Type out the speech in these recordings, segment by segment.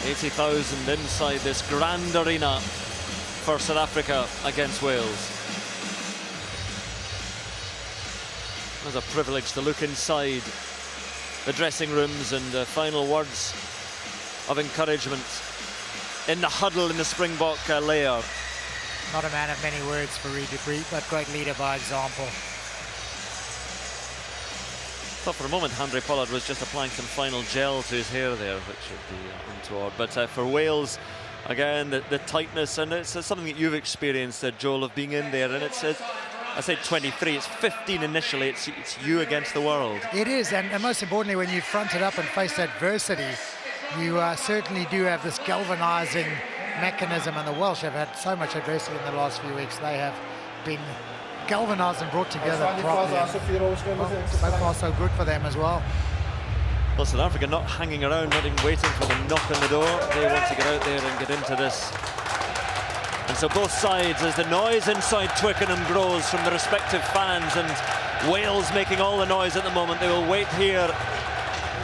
80,000 inside this grand arena for South Africa against Wales. It was a privilege to look inside the dressing rooms and final words of encouragement in the huddle in the Springbok layer. Not a man of many words for Reid, but great leader by example. Thought for a moment Andre Pollard was just applying some final gel to his hair there, which would be untoward. But for Wales, again, the tightness, and it's something that you've experienced, Joel, of being in there. And it's I say 23, it's 15 initially. It's you against the world. It is, and most importantly, when you front it up and face adversity, you certainly do have this galvanizing mechanism, and the Welsh have had so much adversity in the last few weeks. They have been galvanized and brought together properly. So far, so good for them as well. Well, South Africa not hanging around, not even waiting for the knock on the door. They want to get out there and get into this. And so both sides, as the noise inside Twickenham grows from the respective fans, and Wales making all the noise at the moment, they will wait here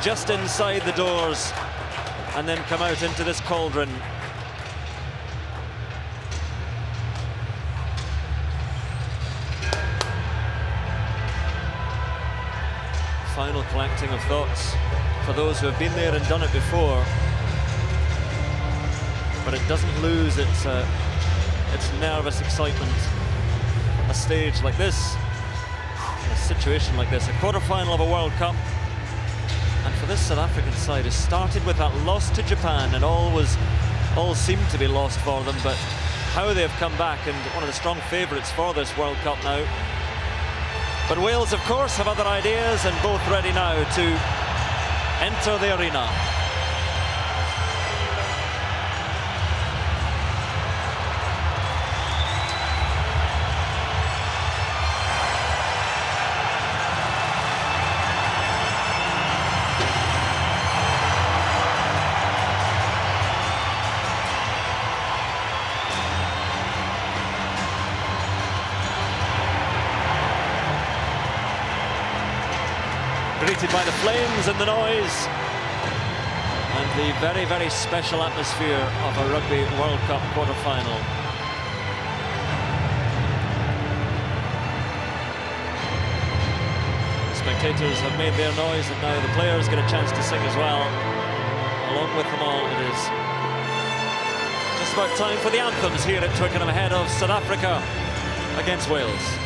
just inside the doors and then come out into this cauldron. Final collecting of thoughts for those who have been there and done it before, but it doesn't lose its nervous excitement. A stage like this, a situation like this, a quarter-final of a World Cup, and for this South African side, it started with that loss to Japan, and all seemed to be lost for them, but how they've come back, and one of the strong favourites for this World Cup now. But Wales, of course, have other ideas, and both ready now to enter the arena. Greeted by the flames and the noise and the very, very special atmosphere of a Rugby World Cup quarter-final. The spectators have made their noise, and now the players get a chance to sing as well. Along with them all, it is just about time for the anthems here at Twickenham ahead of South Africa against Wales.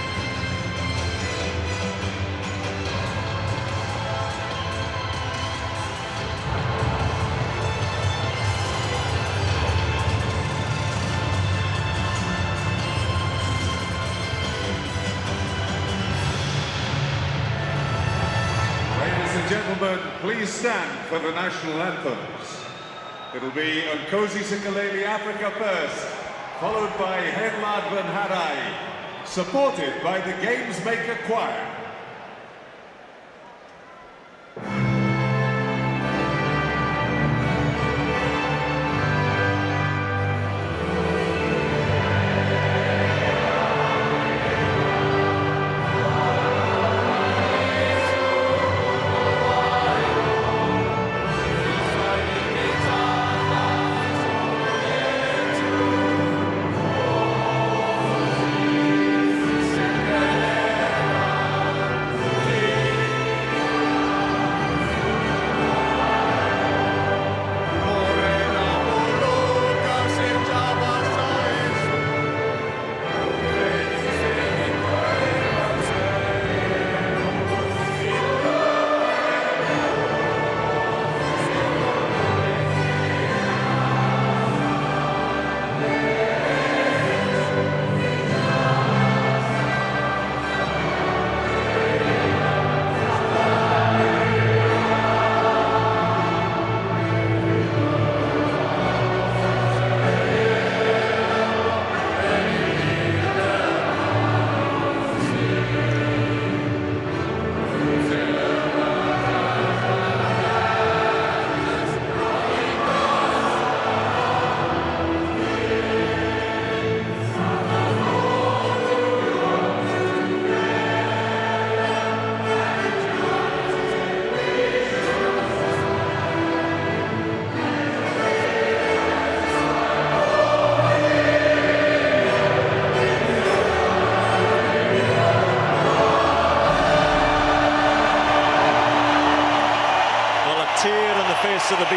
Gentlemen, please stand for the national anthems. It'll be Nkosi Sikeleli Africa first, followed by Henlad Van Harai, supported by the Games Maker Choir.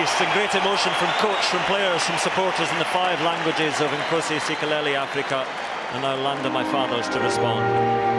voice and great emotion from coach, from players, from supporters in the 5 languages of Nkosi Sikeleli Africa. And now land on my fathers to respond.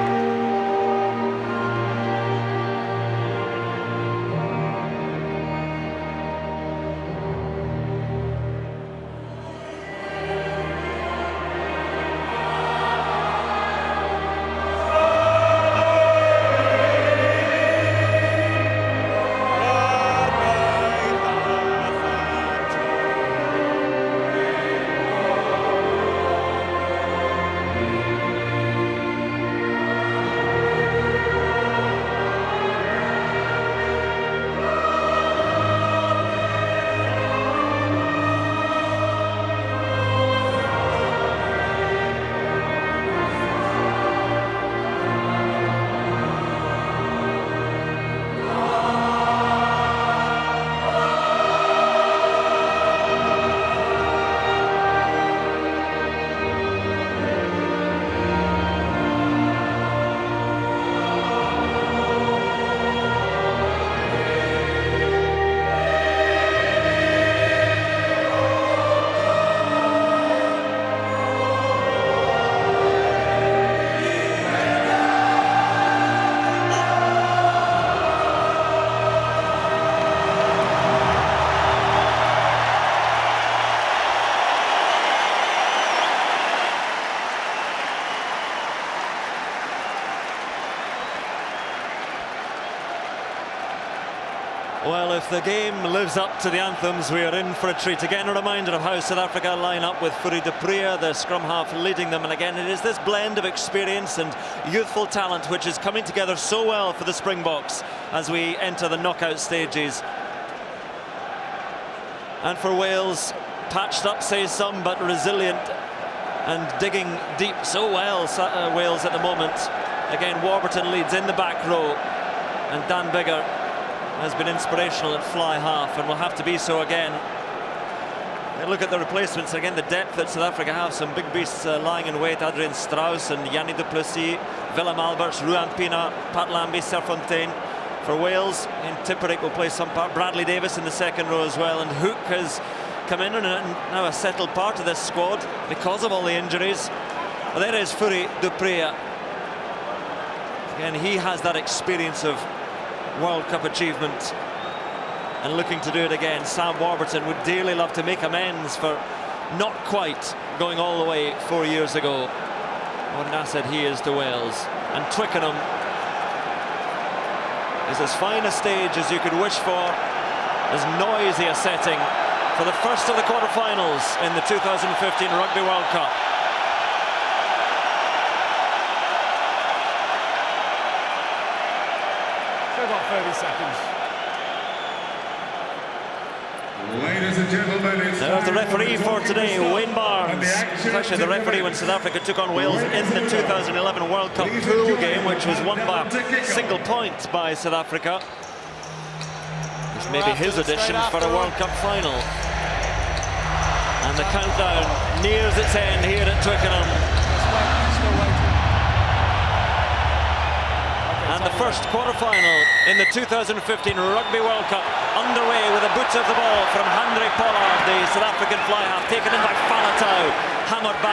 Well, if the game lives up to the anthems, we are in for a treat. Again, a reminder of how South Africa line up with Fourie du Preez, the scrum half, leading them. And again, it is this blend of experience and youthful talent which is coming together so well for the Springboks as we enter the knockout stages. And for Wales, patched up, say some, but resilient and digging deep so well, Wales at the moment. Again, Warburton leads in the back row, and Dan Biggar has been inspirational at fly half and will have to be so again. And look at the replacements again, the depth that South Africa have, some big beasts lying in wait. Adrien Strauss and Yanni du Plessis, Willem Alberts, Ruan Pienaar, Pat Lambie, Serfontein. For Wales, and Tipuric will play some part. Bradley Davis in the second row as well, and Hook has come in and now a settled part of this squad because of all the injuries. Well, there is Fourie du Preez. Again, he has that experience of World Cup achievement and looking to do it again. Sam Warburton would dearly love to make amends for not quite going all the way 4 years ago. What an asset he is to Wales. And Twickenham is as fine a stage as you could wish for, as noisy a setting for the first of the quarterfinals in the 2015 Rugby World Cup. About 30 seconds. Ladies and gentlemen, it's there's the referee for today, Wayne Barnes. It's actually the referee when South Africa took on Wales in the 2011 World Cup pool game, which was won by a single point by South Africa. This may be his audition for a World Cup final. And the countdown nears its end here at Twickenham. And the first quarter-final in the 2015 Rugby World Cup underway with a boot of the ball from Handré Pollard, the South African fly half, taken in by Faletau, hammered back.